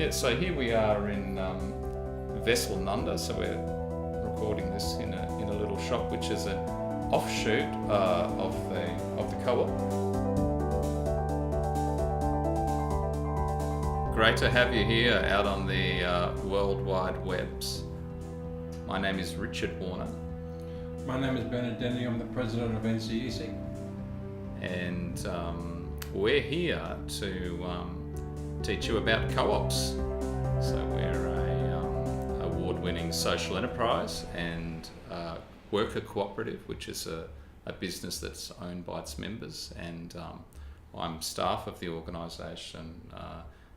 Yeah, so here we are in Vessel, Nundah. So we're recording this in a little shop, which is an offshoot of the co-op. Great to have you here out on the World Wide Webs. My name is Richard Warner. My name is Denny. I'm the president of NCEC. And we're here to teach you about co-ops. So we're a award-winning social enterprise and worker cooperative, which is a business that's owned by its members. And I'm staff of the organisation,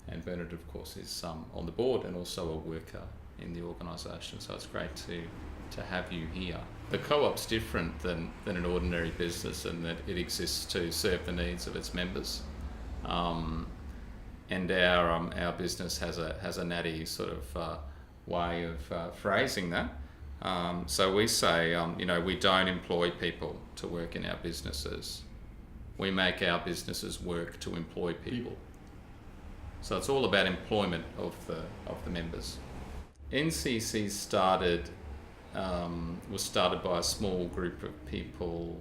and Bernard, of course, is on the board and also a worker in the organisation. So it's great to have you here. The co-op's different than an ordinary business in that it exists to serve the needs of its members. And our business has a natty sort of way of phrasing that. So we say, we don't employ people to work in our businesses. We make our businesses work to employ people. So it's all about employment of the members. NCEC was started by a small group of people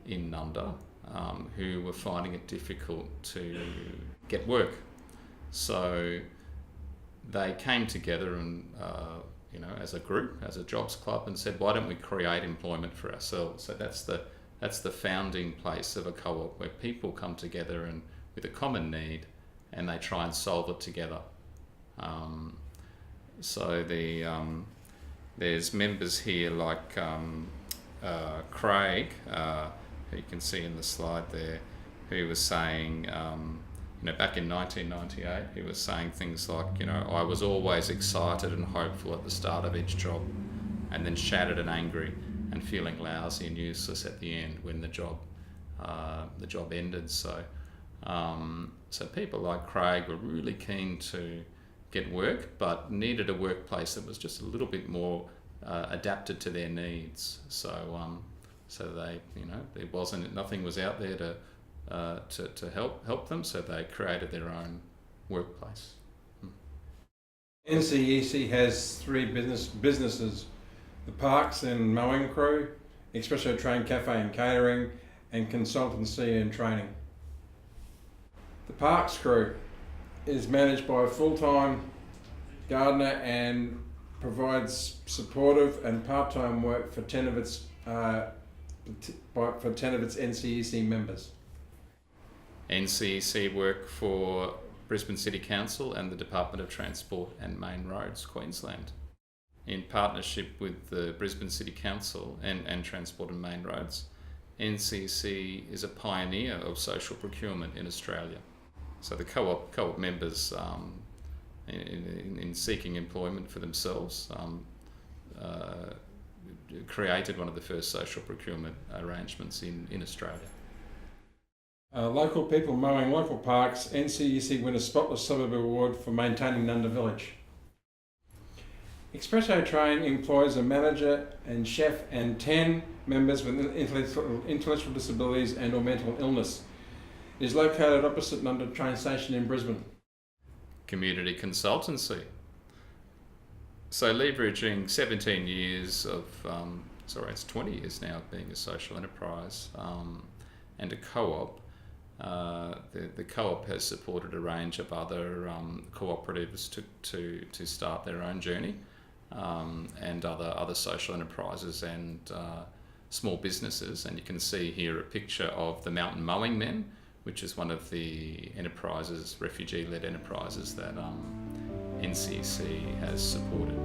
in Nundah who were finding it difficult to get work. So they came together and, as a group, as a jobs club, and said, why don't we create employment for ourselves? So that's the founding place of a co-op, where people come together and with a common need, and they try and solve it together. So there's members here like Craig, who you can see in the slide there, who was saying, back in 1998, he was saying things like, I was always excited and hopeful at the start of each job, and then shattered and angry and feeling lousy and useless at the end when the job ended. So people like Craig were really keen to get work, but needed a workplace that was just a little bit more adapted to their needs. So they, there wasn't, nothing was out there to help them, so they created their own workplace. NCEC has three businesses: the Parks and Mowing Crew, Espresso Train Cafe and Catering, and Consultancy and Training. The Parks Crew is managed by a full-time gardener and provides supportive and part-time work for 10 of its NCEC members. NCEC work for Brisbane City Council and the Department of Transport and Main Roads, Queensland. In partnership with the Brisbane City Council and Transport and Main Roads, NCEC is a pioneer of social procurement in Australia. So the co-op members, in seeking employment for themselves, created one of the first social procurement arrangements in Australia. Local people mowing local parks. NCEC win a Spotless Suburb Award for maintaining Nundah Village. Espresso Train employs a manager and chef and 10 members with intellectual disabilities and or mental illness. It is located opposite Nundah train station in Brisbane. Community consultancy. So leveraging 17 years of, it's 20 years now of being a social enterprise and a co-op. The co-op has supported a range of other cooperatives to start their own journey, and other social enterprises and small businesses. And you can see here a picture of the Mountain Mowing Men, which is one of the enterprises, refugee-led enterprises that NCEC has supported.